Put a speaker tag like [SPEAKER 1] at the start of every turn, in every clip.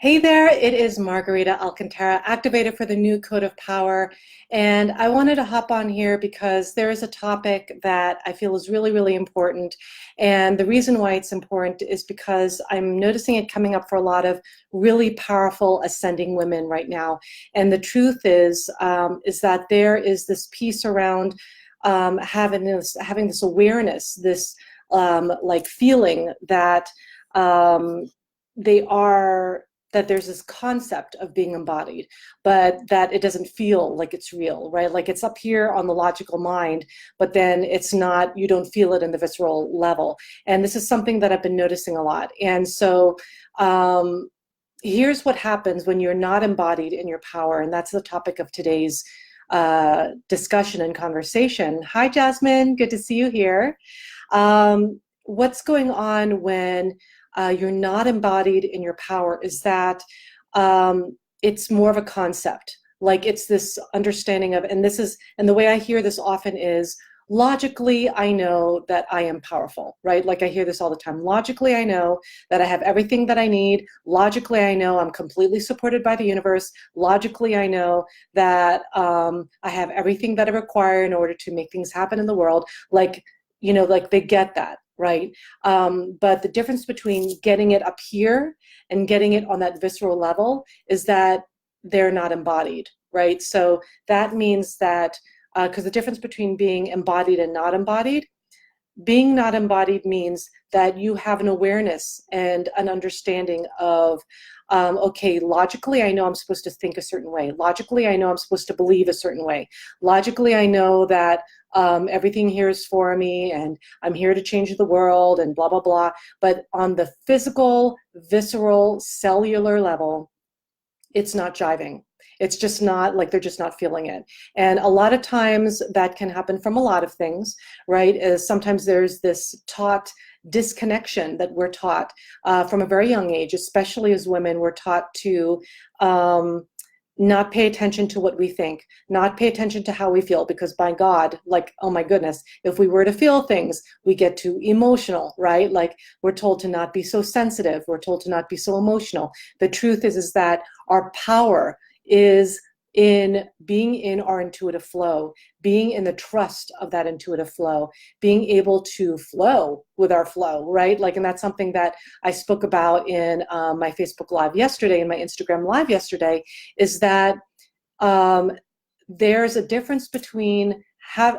[SPEAKER 1] Hey there, it is Margarita Alcantara, activator for the new Code of Power. And I wanted to hop on here because there is a topic that I feel is really, really important. And the reason why it's important is because I'm noticing it coming up for a lot of really powerful ascending women right now. And the truth is that there is this piece around having this awareness, this like feeling that they are that there's this concept of being embodied, but that it doesn't feel like it's real, right? Like it's up here on the logical mind, but then it's not, you don't feel it in the visceral level. And this is something that I've been noticing a lot. And so here's what happens when you're not embodied in your power. And that's the topic of today's discussion and conversation. Hi, Jasmine, good to see you here. What's going on when you're not embodied in your power is that it's more of a concept. Like it's this understanding of, and the way I hear this often is, logically, I know that I am powerful, right? Like I hear this all the time. Logically, I know that I have everything that I need. Logically, I know I'm completely supported by the universe. Logically, I know that I have everything that I require in order to make things happen in the world. Like, you know, like they get that. Right? But the difference between getting it up here and getting it on that visceral level is that they're not embodied, right? So that means that, because the difference between being embodied and not embodied, being not embodied means that you have an awareness and an understanding of, okay, logically, I know I'm supposed to think a certain way. Logically, I know I'm supposed to believe a certain way. Logically, I know that everything here is for me and I'm here to change the world and blah, blah, blah. But on the physical, visceral, cellular level, it's not jiving. It's just not, like they're just not feeling it. And a lot of times that can happen from a lot of things, right? Is sometimes there's this taught disconnection that we're taught from a very young age, especially as women, we're taught to not pay attention to what we think, not pay attention to how we feel, because by God, like, oh my goodness, if we were to feel things, we get too emotional, right? Like we're told to not be so sensitive. We're told to not be so emotional. The truth is that our power is in being in our intuitive flow, being in the trust of that intuitive flow, being able to flow with our flow, right? Like, and that's something that I spoke about in my Facebook Live yesterday and my Instagram Live yesterday, is that there's a difference between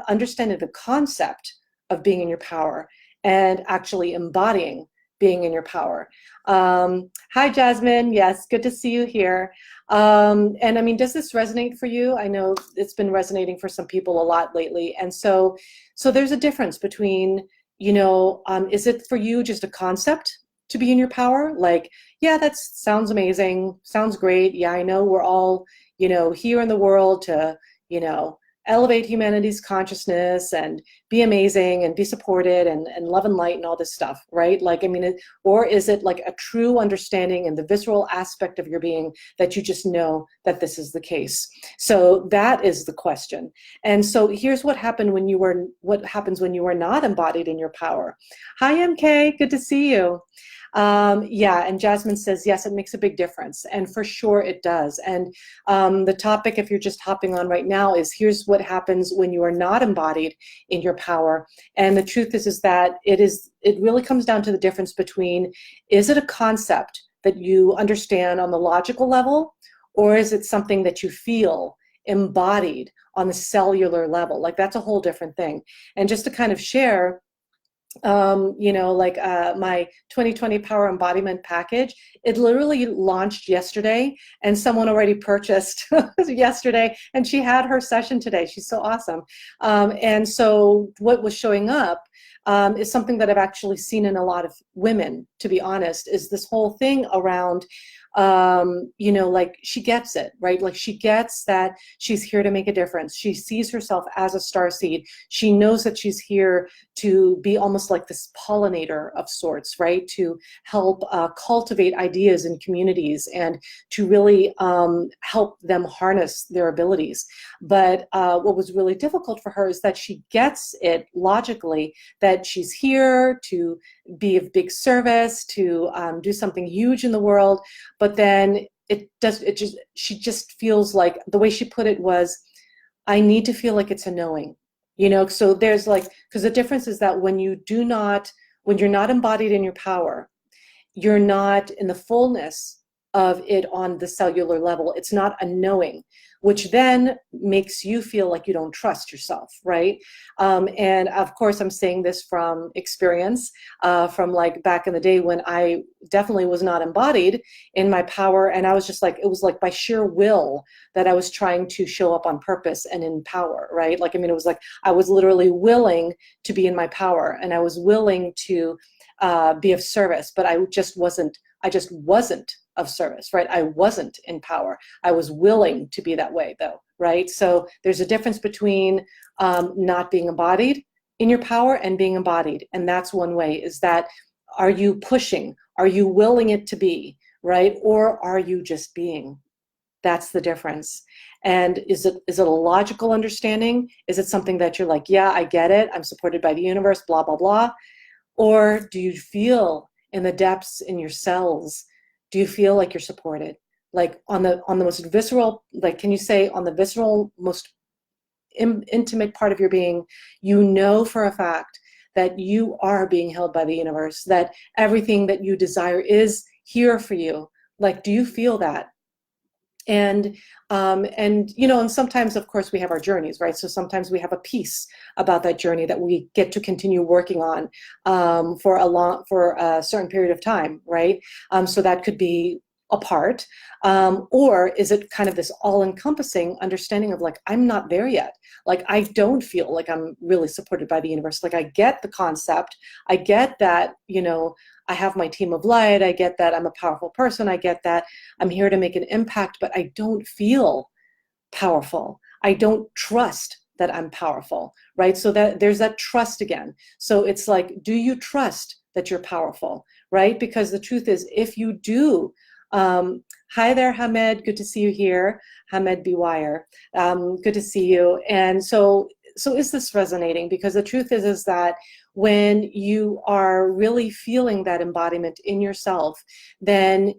[SPEAKER 1] understanding the concept of being in your power and actually embodying being in your power. Hi, Jasmine. Yes, good to see you here. And I mean, does this resonate for you? I know it's been resonating for some people a lot lately. And so there's a difference between, you know, is it for you just a concept to be in your power? Like, yeah, that sounds amazing. Sounds great. Yeah, I know we're all, you know, here in the world to, you know, elevate humanity's consciousness and be amazing and be supported and love and light and all this stuff, right? Like, I mean, or is it like a true understanding in the visceral aspect of your being that you just know that this is the case? So that is the question. And so here's what happens when you are not embodied in your power. Hi, MK, good to see you. Yeah, and Jasmine says, yes, it makes a big difference. And for sure it does. And the topic, if you're just hopping on right now, is here's what happens when you are not embodied in your power. And the truth is that it really comes down to the difference between, is it a concept that you understand on the logical level, or is it something that you feel embodied on the cellular level? Like that's a whole different thing. And just to kind of share, you know, like my 2020 Power Embodiment package, it literally launched yesterday and someone already purchased yesterday and she had her session today. She's so awesome. And so what was showing up is something that I've actually seen in a lot of women, to be honest, is this whole thing around you know, like she gets it, right? Like she gets that she's here to make a difference. She sees herself as a starseed. She knows that she's here to be almost like this pollinator of sorts, right? To help cultivate ideas in communities and to really help them harness their abilities. But what was really difficult for her is that she gets it logically that that she's here to be of big service, to do something huge in the world, but then she just feels like, the way she put it was, I need to feel like it's a knowing, so there's like, because the difference is that when you're not embodied in your power, you're not in the fullness of it on the cellular level. It's not a knowing, which then makes you feel like you don't trust yourself, right? And of course, I'm saying this from experience, from like back in the day when I definitely was not embodied in my power. And I was just like, it was like by sheer will that I was trying to show up on purpose and in power, right? Like, I mean, it was like I was literally willing to be in my power, and I was willing to be of service, but I just wasn't of service, right? I wasn't in power. I was willing to be that way though, right? So there's a difference between not being embodied in your power and being embodied. And that's one way, is that, are you pushing? Are you willing it to be, right? Or are you just being? That's the difference. And is it a logical understanding? Is it something that you're like, yeah, I get it, I'm supported by the universe, blah, blah, blah? Or do you feel in the depths in your cells, do you feel like you're supported? Like on the most visceral, like, can you say on the visceral, most intimate part of your being, for a fact that you are being held by the universe, that everything that you desire is here for you? Like, do you feel that? And sometimes, of course, we have our journeys, right? So sometimes we have a piece about that journey that we get to continue working on for a certain period of time, right? So that could be a part, or is it kind of this all-encompassing understanding of like, I'm not there yet. Like, I don't feel like I'm really supported by the universe. Like, I get the concept. I get that, I have my team of light. I get that I'm a powerful person. I get that I'm here to make an impact, but I don't feel powerful. I don't trust that I'm powerful, right? So that there's that trust again. So it's like, do you trust that you're powerful, right? Because the truth is, if you do, hi there, Hamed. Good to see you here. Hamed B. Wire. Good to see you. And so is this resonating? Because the truth is that when you are really feeling that embodiment in yourself, then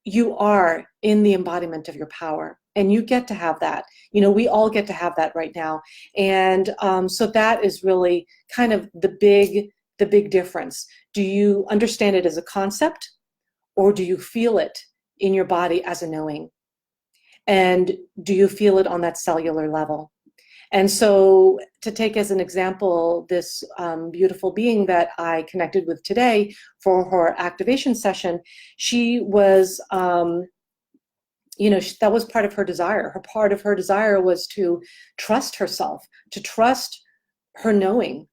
[SPEAKER 1] you are in the embodiment of your power, and you get to have that. We all get to have that right now. And so that is really kind of the big difference. Do you understand it as a concept, or do you feel it in your body as a knowing? And do you feel it on that cellular level? And so, to take as an example, this beautiful being that I connected with today for her activation session, she was, that was part of her desire. Part of her desire was to trust herself, to trust her knowing,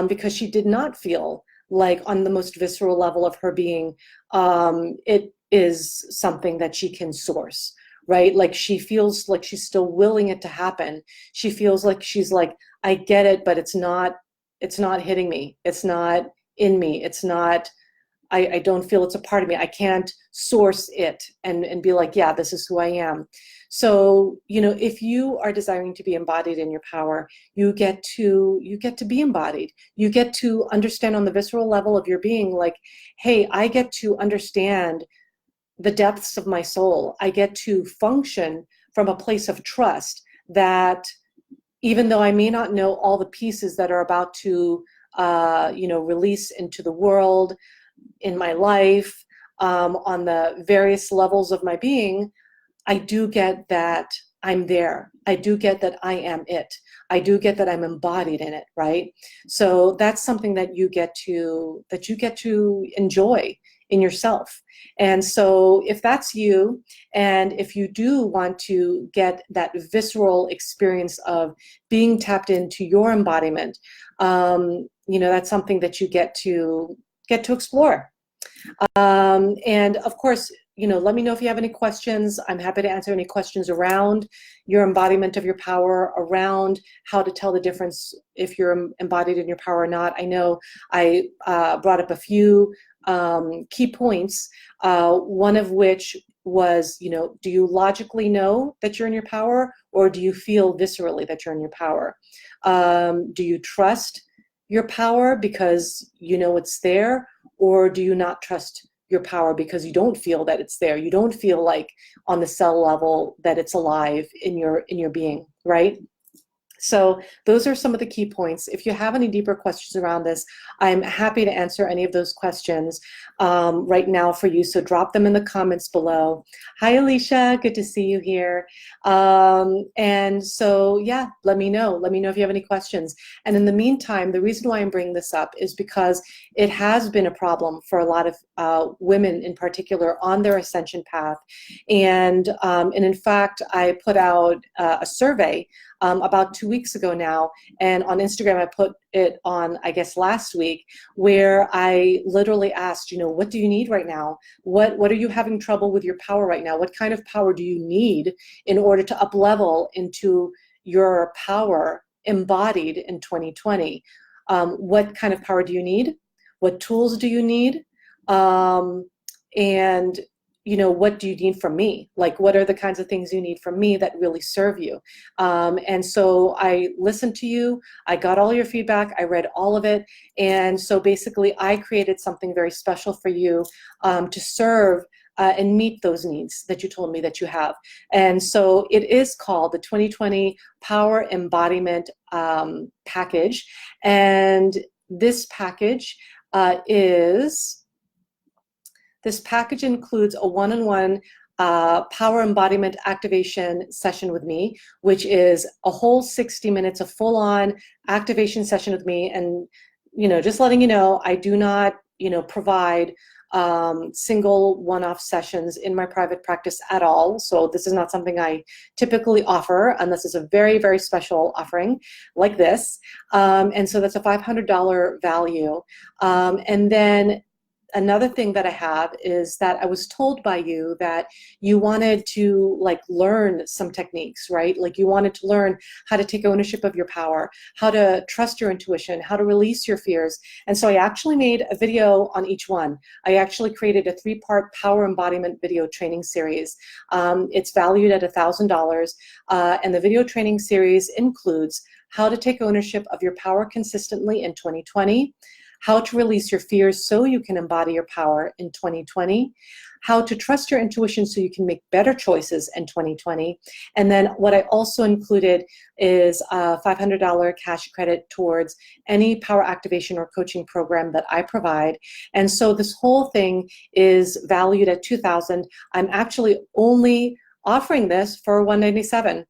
[SPEAKER 1] because she did not feel like on the most visceral level of her being, it is something that she can source. Right? Like, she feels like she's still willing it to happen. She feels like she's like, I get it, but it's not hitting me. It's not in me. It's not, I don't feel it's a part of me. I can't source it and be like, yeah, this is who I am. So, if you are desiring to be embodied in your power, you get to be embodied. You get to understand on the visceral level of your being, like, hey, I get to understand the depths of my soul. I get to function from a place of trust that, even though I may not know all the pieces that are about to, release into the world, in my life, on the various levels of my being, I do get that I'm there. I do get that I am it. I do get that I'm embodied in it, right? So that's something that you get to enjoy in yourself. And so if that's you, and if you do want to get that visceral experience of being tapped into your embodiment, that's something that you get to explore. And of course, let me know if you have any questions. I'm happy to answer any questions around your embodiment of your power, around how to tell the difference if you're embodied in your power or not. I know I brought up a few key points, one of which was, do you logically know that you're in your power, or do you feel viscerally that you're in your power? Do you trust your power because you know it's there, or do you not trust your power because you don't feel that it's there? You don't feel like on the cell level that it's alive in your being, right? So those are some of the key points. If you have any deeper questions around this, I'm happy to answer any of those questions right now for you. So drop them in the comments below. Hi, Alicia. Good to see you here. And so, yeah, let me know. Let me know if you have any questions. And in the meantime, the reason why I'm bringing this up is because it has been a problem for a lot of women in particular on their ascension path. And in fact, I put out a survey about 2 weeks ago now, and on Instagram I put it on, I guess, last week, where I literally asked, you know, what do you need right now? What are you having trouble with your power right now? What kind of power do you need in order to up level into your power embodied in 2020? What kind of power do you need? What tools do you need? And you know, what do you need from me? Like, what are the kinds of things you need from me that really serve you? And so I listened to you, I got all your feedback, I read all of it. And so basically I created something very special for you to serve and meet those needs that you told me that you have. And so it is called the 2020 Power Embodiment Package. And this package this package includes a one-on-one power embodiment activation session with me, which is a whole 60 minutes of full-on activation session with me. And, you know, just letting you know, I do not, you know, provide single one-off sessions in my private practice at all. So this is not something I typically offer unless it's a very, very special offering like this. And so that's a $500 value. And then another thing that I have is that I was told by you that you wanted to like learn some techniques, right? Like you wanted to learn how to take ownership of your power, how to trust your intuition, how to release your fears. And so I actually made a video on each one. I actually created a 3-part power embodiment video training series. It's valued at $1,000. And the video training series includes how to take ownership of your power consistently in 2020, how to release your fears so you can embody your power in 2020, how to trust your intuition so you can make better choices in 2020. And then what I also included is a $500 cash credit towards any power activation or coaching program that I provide. And so this whole thing is valued at $2,000. I'm actually only offering this for $197,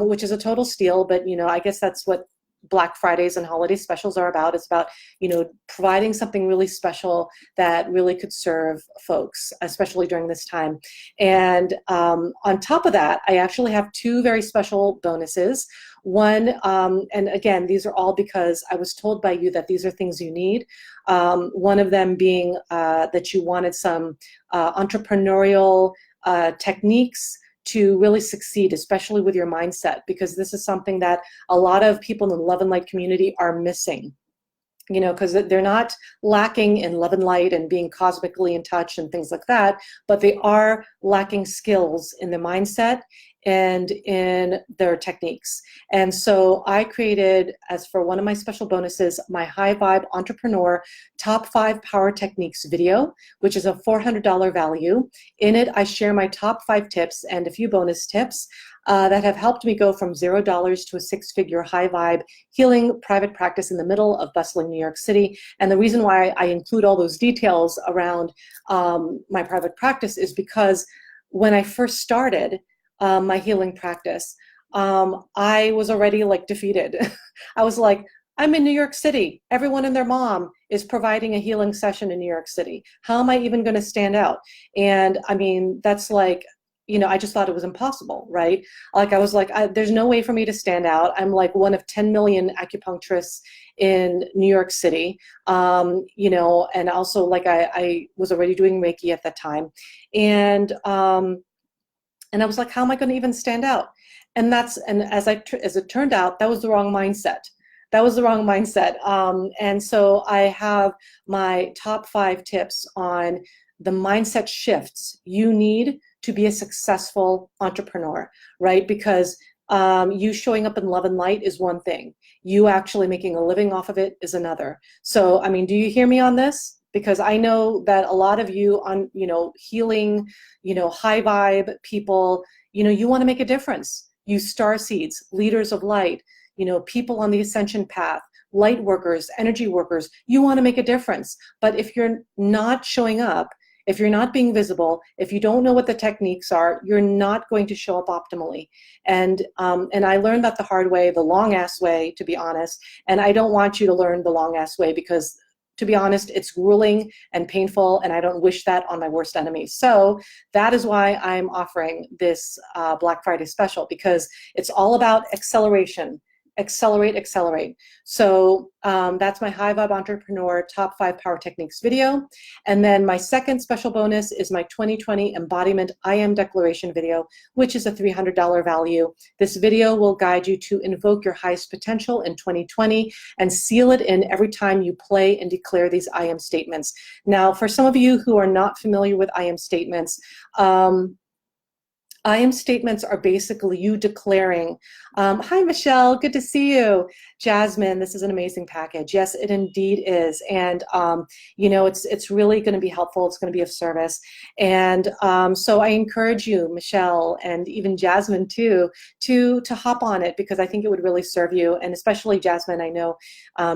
[SPEAKER 1] which is a total steal, but you know, I guess that's what Black Fridays and holiday specials are about. It's about, you know, providing something really special that really could serve folks, especially during this time. And on top of that, I actually have 2 very special bonuses. One, and again, these are all because I was told by you that these are things you need. One of them being that you wanted some entrepreneurial techniques to really succeed, especially with your mindset, because this is something that a lot of people in the love and light community are missing, you know, because they're not lacking in love and light and being cosmically in touch and things like that, but they are lacking skills in the mindset and in their techniques. And so I created, as for one of my special bonuses, my High Vibe Entrepreneur Top 5 Power Techniques video, which is a $400 value. In it, I share my top 5 tips and a few bonus tips that have helped me go from $0 to a 6-figure high vibe healing private practice in the middle of bustling New York City. And the reason why I include all those details around my private practice is because when I first started my healing practice, I was already like defeated. I was like, I'm in New York City. Everyone and their mom is providing a healing session in New York City. How am I even going to stand out? And I mean, that's like, you know, I just thought it was impossible, right? Like I was like, there's no way for me to stand out. I'm like one of 10 million acupuncturists in New York City, you know, and also like I was already doing Reiki at that time. And I was like, how am I going to even stand out? And as it turned out, that was the wrong mindset. That was the wrong mindset. And so I have my top 5 tips on the mindset shifts you need to be a successful entrepreneur, right? Because You showing up in love and light is one thing. You actually making a living off of it is another. So, I mean, do you hear me on this? Because I know that a lot of you on, healing, high vibe people, you want to make a difference. You star seeds, leaders of light, people on the ascension path, light workers, energy workers, you want to make a difference. But if you're not showing up, if you're not being visible, if you don't know what the techniques are, you're not going to show up optimally. And I learned that the hard way, the long ass way, to be honest. And I don't want you to learn the long ass way because, to be honest, it's grueling and painful, and I don't wish that on my worst enemies. So that is why I'm offering this Black Friday special, because it's all about acceleration. Accelerate, accelerate. So that's my High Vibe Entrepreneur Top 5 Power Techniques video. And then my second special bonus is my 2020 Embodiment I Am Declaration video, which is a $300 value. This video will guide you to invoke your highest potential in 2020 and seal it in every time you play and declare these I Am statements. Now, for some of you who are not familiar with I Am statements, I am statements are basically you declaring, hi, Michelle, good to see you. Jasmine, this is an amazing package. Yes, it indeed is. And, it's really going to be helpful. It's going to be of service. And so I encourage you, Michelle, and even Jasmine too, to hop on it, because I think it would really serve you. And especially Jasmine, I know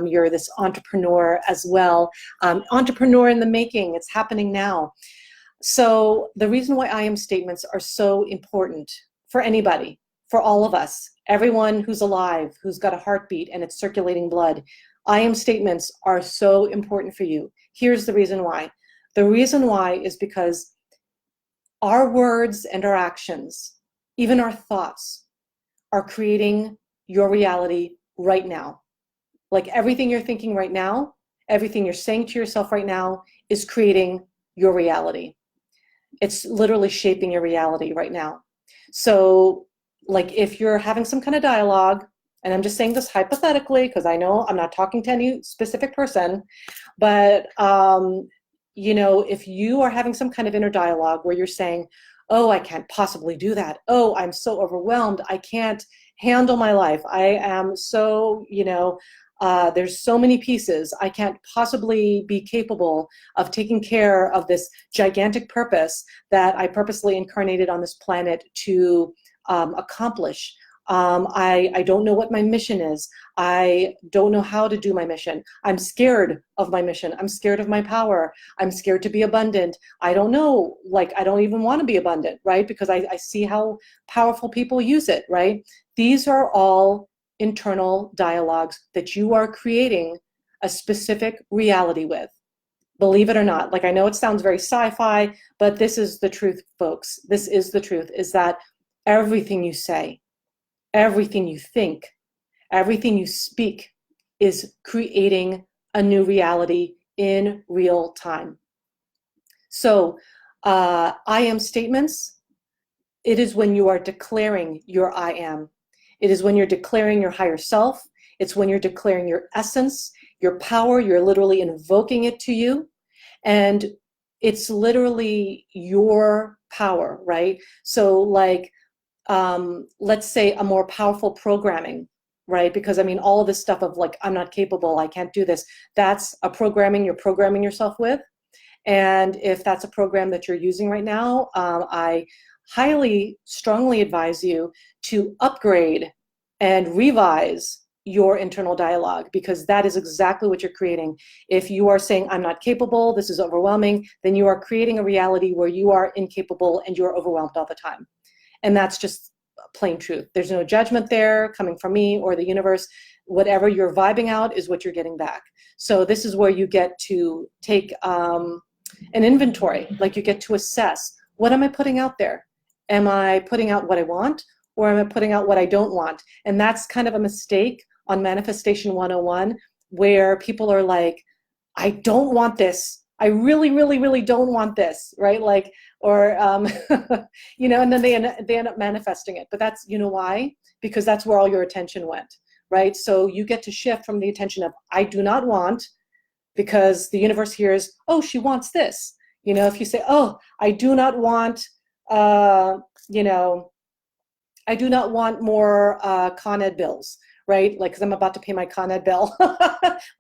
[SPEAKER 1] you're this entrepreneur as well. Entrepreneur in the making. It's happening now. So the reason why I am statements are so important for anybody, for all of us, everyone who's alive, who's got a heartbeat and it's circulating blood, I am statements are so important for you. Here's the reason why. The reason why is because our words and our actions, even our thoughts, are creating your reality right now. Like everything you're thinking right now, everything you're saying to yourself right now is creating your reality. It's literally shaping your reality right now. So like if you're having some kind of dialogue, and I'm just saying this hypothetically, because I know I'm not talking to any specific person, but if you are having some kind of inner dialogue where you're saying, oh, I can't possibly do that. Oh, I'm so overwhelmed. I can't handle my life. I am so, there's so many pieces. I can't possibly be capable of taking care of this gigantic purpose that I purposely incarnated on this planet to accomplish. I don't know what my mission is. I don't know how to do my mission. I'm scared of my mission. I'm scared of my power. I'm scared to be abundant. I don't know, I don't even want to be abundant, right? Because I see how powerful people use it, right? These are all internal dialogues that you are creating a specific reality with. Believe it or not. I know it sounds very sci-fi, but this is the truth, folks. This is the truth, is that everything you say, everything you think, everything you speak is creating a new reality in real time. So I am statements, it is when you are declaring your I am. It is when you're declaring your higher self. It's when you're declaring your essence, your power. You're literally invoking it to you. And it's literally your power, right? So let's say a more powerful programming, right? Because all of this stuff of I'm not capable, I can't do this, that's a programming you're programming yourself with. And if that's a program that you're using right now, I highly, strongly advise you to upgrade and revise your internal dialogue, because that is exactly what you're creating. If you are saying, I'm not capable, this is overwhelming, then you are creating a reality where you are incapable and you're overwhelmed all the time. And that's just plain truth. There's no judgment there coming from me or the universe. Whatever you're vibing out is what you're getting back. So this is where you get to take an inventory, you get to assess, what am I putting out there? Am I putting out what I want, or am I putting out what I don't want? And that's kind of a mistake on Manifestation 101, where people are like, I don't want this. I really, really, really don't want this, right? And then they end up manifesting it. But that's, why? Because that's where all your attention went, right? So you get to shift from the attention of, I do not want, because the universe hears, oh, she wants this. If you say, oh, I do not want, I do not want more Con Ed bills, right? Like, because I'm about to pay my Con Ed bill,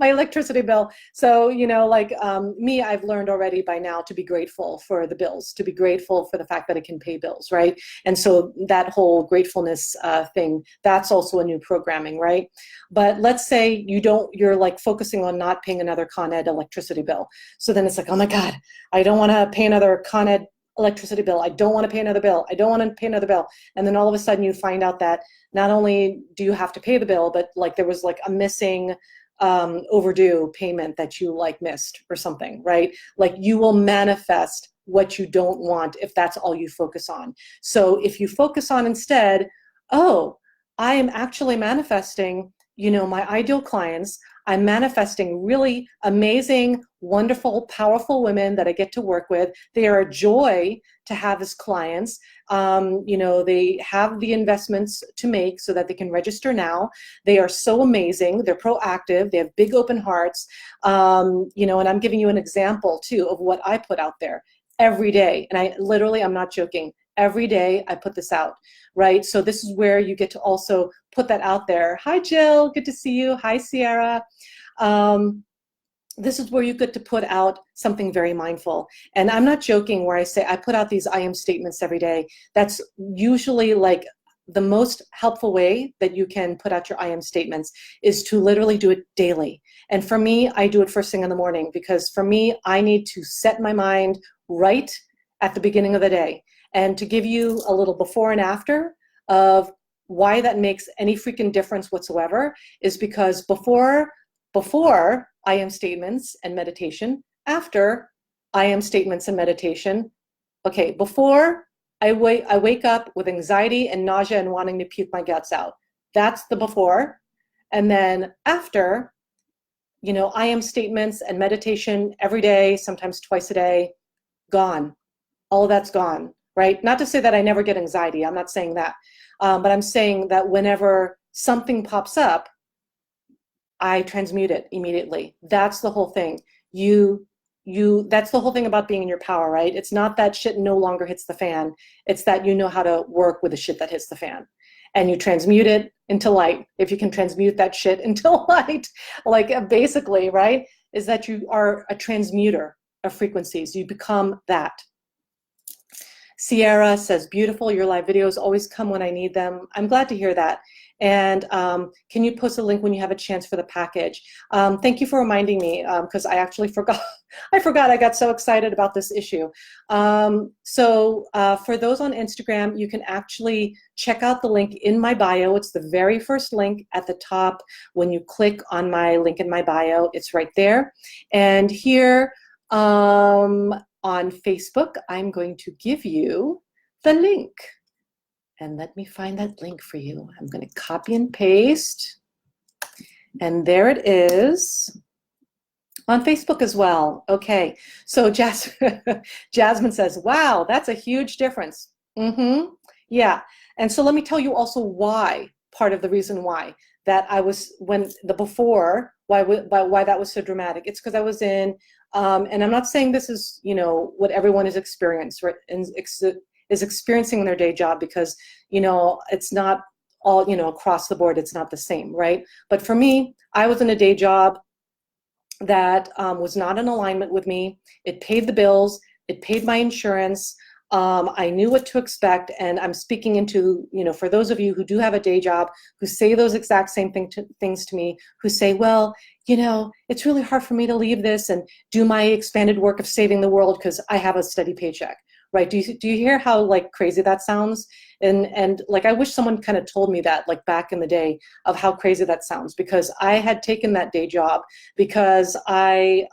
[SPEAKER 1] my electricity bill. So, you know, like me, I've learned already by now to be grateful for the bills, to be grateful for the fact that I can pay bills, right? And so that whole gratefulness thing, that's also a new programming, right? But let's say you're like focusing on not paying another Con Ed electricity bill. So then it's like, oh my God, I don't want to pay another Con Ed electricity bill. I don't want to pay another bill. I don't want to pay another bill. And then all of a sudden you find out that not only do you have to pay the bill, but like there was like a missing overdue payment that you like missed or something, right? Like you will manifest what you don't want if that's all you focus on. So if you focus on instead, oh, I am actually manifesting, you know, my ideal clients. I'm manifesting really amazing, wonderful, powerful women that I get to work with. They are a joy to have as clients. You know, they have the investments to make so that they can register now. They are so amazing. They're proactive. They have big open hearts. You know, and I'm giving you an example too of what I put out there every day. And I'm not joking. Every day I put this out, right? So this is where you get to also put that out there. Hi, Jill, good to see you. Hi, Sierra. This is where you get to put out something very mindful. And I'm not joking where I say I put out these I am statements every day. That's usually like the most helpful way that you can put out your I am statements is to literally do it daily. And for me, I do it first thing in the morning because for me, I need to set my mind right at the beginning of the day. And to give you a little before and after of why that makes any freaking difference whatsoever is because before I am statements and meditation, after I am statements and meditation, okay, before I wake up with anxiety and nausea and wanting to puke my guts out. That's the before. And then after, you know, I am statements and meditation every day, sometimes twice a day, gone. All of that's gone. Right? Not to say that I never get anxiety. I'm not saying that. But I'm saying that whenever something pops up, I transmute it immediately. That's the whole thing. That's the whole thing about being in your power, right? It's not that shit no longer hits the fan. It's that you know how to work with the shit that hits the fan. And you transmute it into light. If you can transmute that shit into light, like basically, right? Is that you are a transmuter of frequencies. You become that. Sierra says, beautiful, your live videos always come when I need them. I'm glad to hear that. And can you post a link when you have a chance for the package? Thank you for reminding me because I actually forgot. I got so excited about this issue. So for those on Instagram, you can actually check out the link in my bio. It's the very first link at the top. When you click on my link in my bio, it's right there. And here, on Facebook, I'm going to give you the link. And let me find that link for you. I'm going to copy and paste. And there it is on Facebook as well. Okay, so Jasmine says, wow, that's a huge difference. Yeah, and so let me tell you also why, part of the reason why that I was, when the before, why that was so dramatic. It's because I was in, and I'm not saying this is, you know, what everyone is experiencing, right, is experiencing in their day job, because, you know, it's not all, you know, across the board, it's not the same, right? But for me, I was in a day job that was not in alignment with me. It paid the bills, it paid my insurance. I knew what to expect, and I'm speaking into, you know, for those of you who do have a day job, who say those exact same things to me, who say, well, you know, it's really hard for me to leave this and do my expanded work of saving the world because I have a steady paycheck, right? Do you hear how like crazy that sounds? And like, I wish someone kind of told me that, like back in the day, of how crazy that sounds, because I had taken that day job because I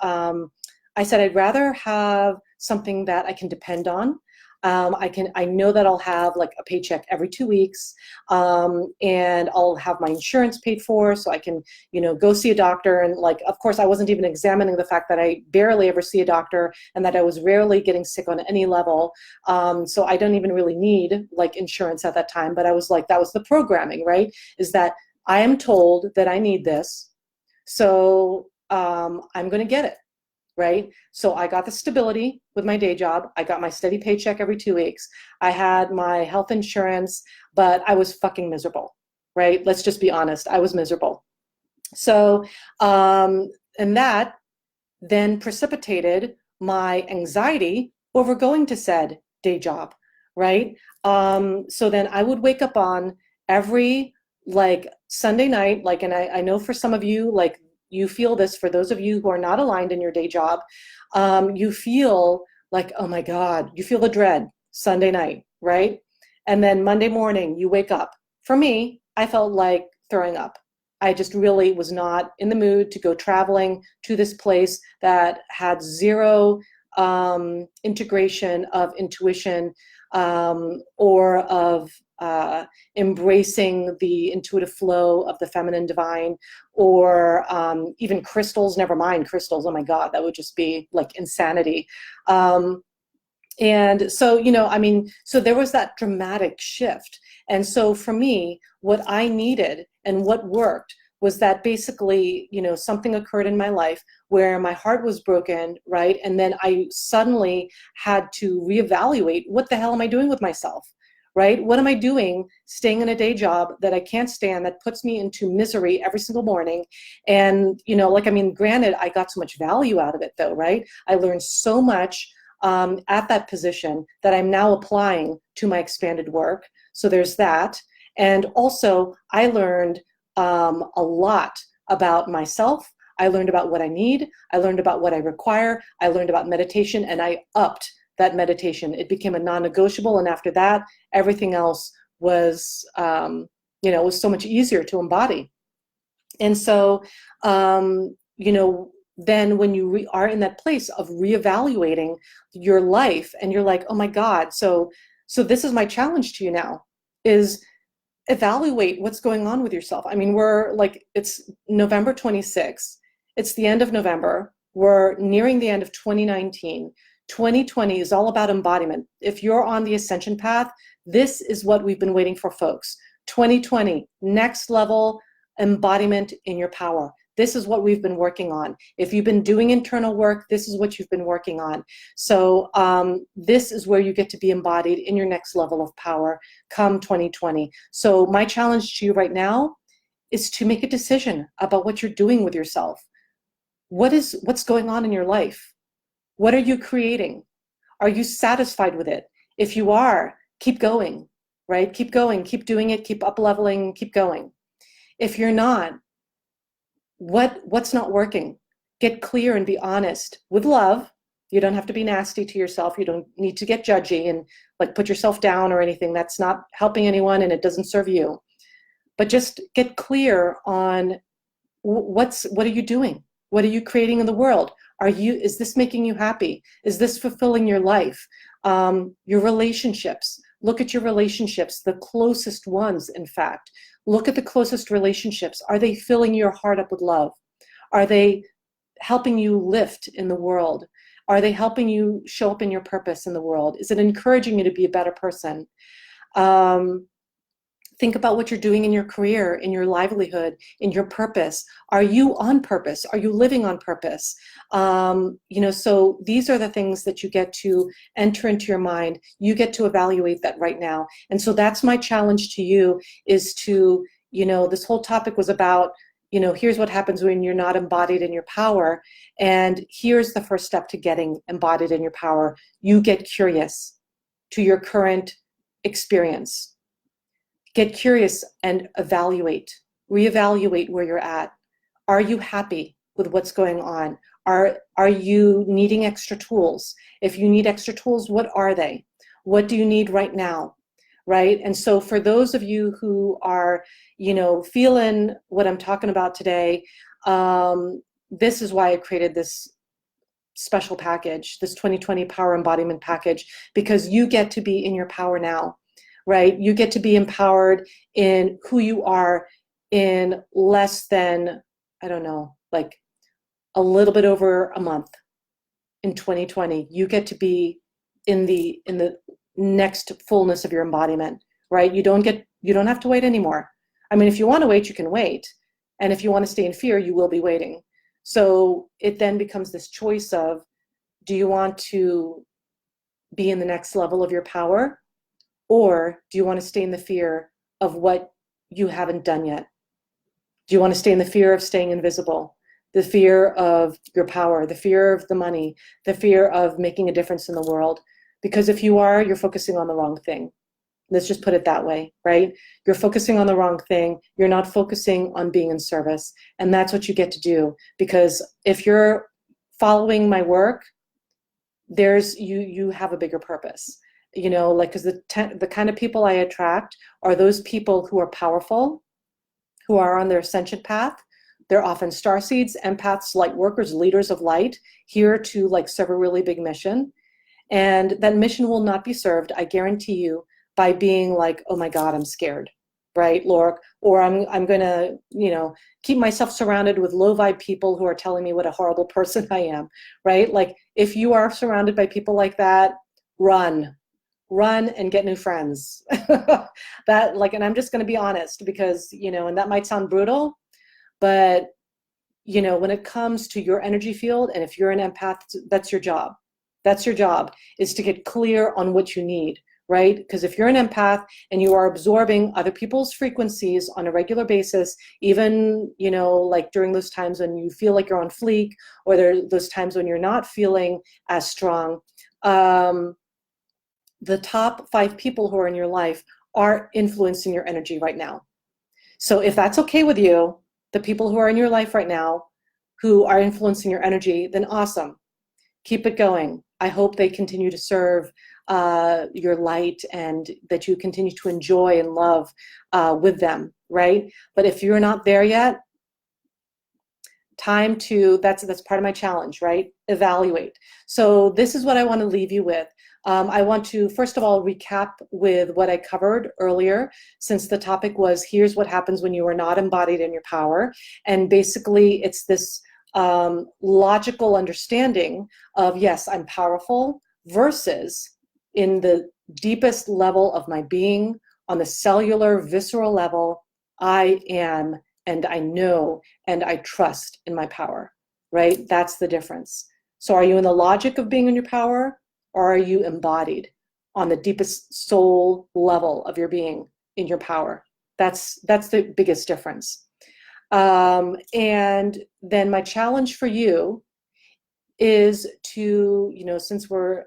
[SPEAKER 1] said I'd rather have something that I can depend on. I know that I'll have like a paycheck every 2 weeks, and I'll have my insurance paid for, so I can, you know, go see a doctor. And like, of course, I wasn't even examining the fact that I barely ever see a doctor and that I was rarely getting sick on any level. So I don't even really need like insurance at that time. But I was like, that was the programming, right? Is that I am told that I need this, so I'm going to get it. right? So I got the stability with my day job. I got my steady paycheck every 2 weeks. I had my health insurance, but I was fucking miserable, right? Let's just be honest. I was miserable. So, and that then precipitated my anxiety over going to said day job, right? So then I would wake up on every like Sunday night, like, and I know for some of you, like you feel this, for those of you who are not aligned in your day job, you feel like, oh my God, you feel the dread Sunday night, right? And then Monday morning you wake up. For me, I felt like throwing up. I just really was not in the mood to go traveling to this place that had zero integration of intuition or of embracing the intuitive flow of the feminine divine, or even crystals, never mind crystals. Oh my God, that would just be like insanity. And so, I mean, so there was that dramatic shift. And so for me, what I needed and what worked was that basically, something occurred in my life where my heart was broken, right? And then I suddenly had to reevaluate, what the hell am I doing with myself, right? What am I doing staying in a day job that I can't stand, that puts me into misery every single morning? And, granted, I got so much value out of it though, right? I learned so much at that position that I'm now applying to my expanded work. So there's that. And also I learned a lot about myself. I learned about what I need. I learned about what I require. I learned about meditation, and I upped that meditation. It became a non-negotiable. And after that, everything else was, was so much easier to embody. And so, then when you are in that place of reevaluating your life and you're like, oh my God, so this is my challenge to you now, is evaluate what's going on with yourself. I mean, we're like, it's November 26th. It's the end of November. We're nearing the end of 2019. 2020 is all about embodiment. If you're on the ascension path, this is what we've been waiting for, folks. 2020, next level embodiment in your power. This is what we've been working on. If you've been doing internal work, this is what you've been working on. So this is where you get to be embodied in your next level of power come 2020. So my challenge to you right now is to make a decision about what you're doing with yourself. What's going on in your life? What are you creating? Are you satisfied with it? If you are, keep going, right? Keep going, keep doing it, keep up leveling, keep going. If you're not, what's not working? Get clear and be honest with love. You don't have to be nasty to yourself. You don't need to get judgy and like put yourself down or anything. That's not helping anyone and it doesn't serve you. But just get clear on what are you doing? What are you creating in the world? Is this making you happy? Is this fulfilling your life? Your relationships. Look at your relationships, the closest ones, in fact. Look at the closest relationships. Are they filling your heart up with love? Are they helping you lift in the world? Are they helping you show up in your purpose in the world? Is it encouraging you to be a better person? Think about what you're doing in your career, in your livelihood, in your purpose. Are you on purpose? Are you living on purpose? So these are the things that you get to enter into your mind. You get to evaluate that right now. And so that's my challenge to you, is to, this whole topic was about, here's what happens when you're not embodied in your power. And here's the first step to getting embodied in your power. You get curious to your current experience. Get curious and reevaluate where you're at. Are you happy with what's going on? Are you needing extra tools? If you need extra tools, what are they? What do you need right now? Right? And so for those of you who are, feeling what I'm talking about today, this is why I created this special package, this 2020 Power Embodiment Package, because you get to be in your power now. Right? You get to be empowered in who you are in less than, I don't know, like a little bit over a month in 2020. You get to be in the next fullness of your embodiment, right? You don't have to wait anymore. I mean, if you want to wait, you can wait. And if you want to stay in fear, you will be waiting. So it then becomes this choice of, do you want to be in the next level of your power, or do you want to stay in the fear of what you haven't done yet? Do you want to stay in the fear of staying invisible, the fear of your power, the fear of the money, the fear of making a difference in the world? Because if you are, you're focusing on the wrong thing. Let's just put it that way, right? You're focusing on the wrong thing. You're not focusing on being in service. And that's what you get to do. Because if you're following my work, you have a bigger purpose. You know, like, because the kind of people I attract are those people who are powerful, who are on their ascension path. They're often starseeds, empaths, light workers, leaders of light, here to like serve a really big mission. And that mission will not be served, I guarantee you, by being like, oh my God, I'm scared, right, Laura? Or I'm gonna, keep myself surrounded with low vibe people who are telling me what a horrible person I am, right? Like, if you are surrounded by people like that, run and get new friends. That, like, and I'm just gonna be honest, because, and that might sound brutal, but, when it comes to your energy field, and if you're an empath, that's your job. That's your job, is to get clear on what you need, right? Because if you're an empath and you are absorbing other people's frequencies on a regular basis, even, like during those times when you feel like you're on fleek, or those times when you're not feeling as strong, the top 5 people who are in your life are influencing your energy right now. So if that's okay with you, the people who are in your life right now who are influencing your energy, then awesome. Keep it going. I hope they continue to serve your light, and that you continue to enjoy and love with them, right? But if you're not there yet, that's part of my challenge, right? Evaluate. So this is what I want to leave you with. I want to, first of all, recap with what I covered earlier, since the topic was, here's what happens when you are not embodied in your power. And basically, it's this logical understanding of, yes, I'm powerful, versus in the deepest level of my being, on the cellular, visceral level, I am, and I know, and I trust in my power, right? That's the difference. So are you in the logic of being in your power, or are you embodied on the deepest soul level of your being in your power? That's the biggest difference. And then my challenge for you is to, since we're,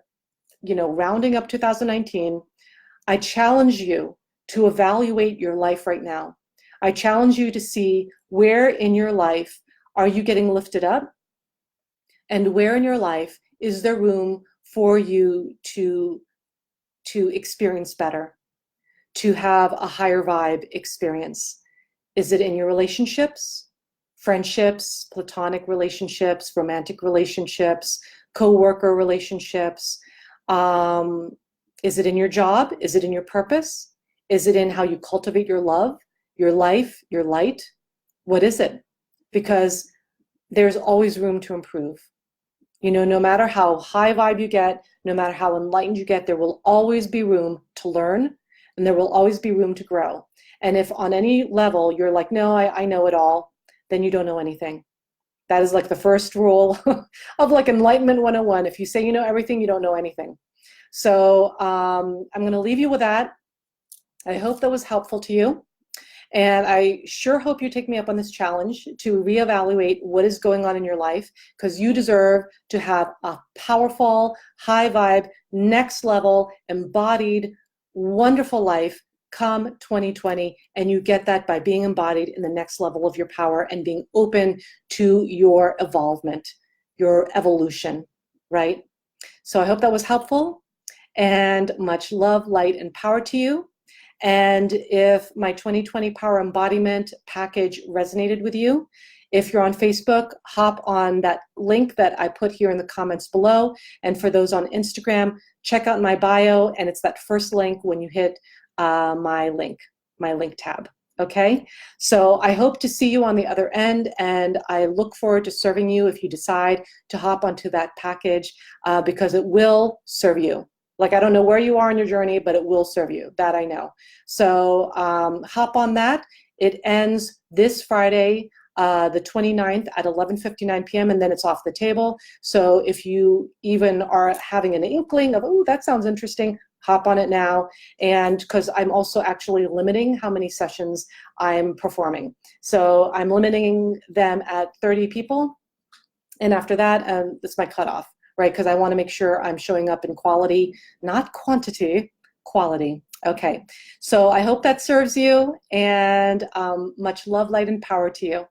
[SPEAKER 1] rounding up 2019, I challenge you to evaluate your life right now. I challenge you to see where in your life are you getting lifted up, and where in your life is there room for you to experience better, to have a higher vibe experience. Is it in your relationships, friendships, platonic relationships, romantic relationships, co-worker relationships? Is it in your job? Is it in your purpose? Is it in how you cultivate your love, your life, your light? What is it? Because there's always room to improve. No matter how high vibe you get, no matter how enlightened you get, there will always be room to learn, and there will always be room to grow. And if on any level you're like, no, I know it all, then you don't know anything. That is like the first rule of like Enlightenment 101. If you say you know everything, you don't know anything. So I'm going to leave you with that. I hope that was helpful to you. And I sure hope you take me up on this challenge to reevaluate what is going on in your life, because you deserve to have a powerful, high vibe, next level, embodied, wonderful life come 2020. And you get that by being embodied in the next level of your power and being open to your evolvement, your evolution, right? So I hope that was helpful, and much love, light, and power to you. And if my 2020 Power Embodiment package resonated with you, if you're on Facebook, hop on that link that I put here in the comments below. And for those on Instagram, check out my bio, and it's that first link when you hit my link tab. Okay, so I hope to see you on the other end, and I look forward to serving you if you decide to hop onto that package, because it will serve you. Like, I don't know where you are in your journey, but it will serve you. That I know. So hop on that. It ends this Friday, the 29th at 11:59 p.m. and then it's off the table. So if you even are having an inkling of, oh, that sounds interesting, hop on it now. And because I'm also actually limiting how many sessions I'm performing. So I'm limiting them at 30 people. And after that, that's my cutoff, right? Because I want to make sure I'm showing up in quality, not quantity, quality. Okay, so I hope that serves you, and much love, light, and power to you.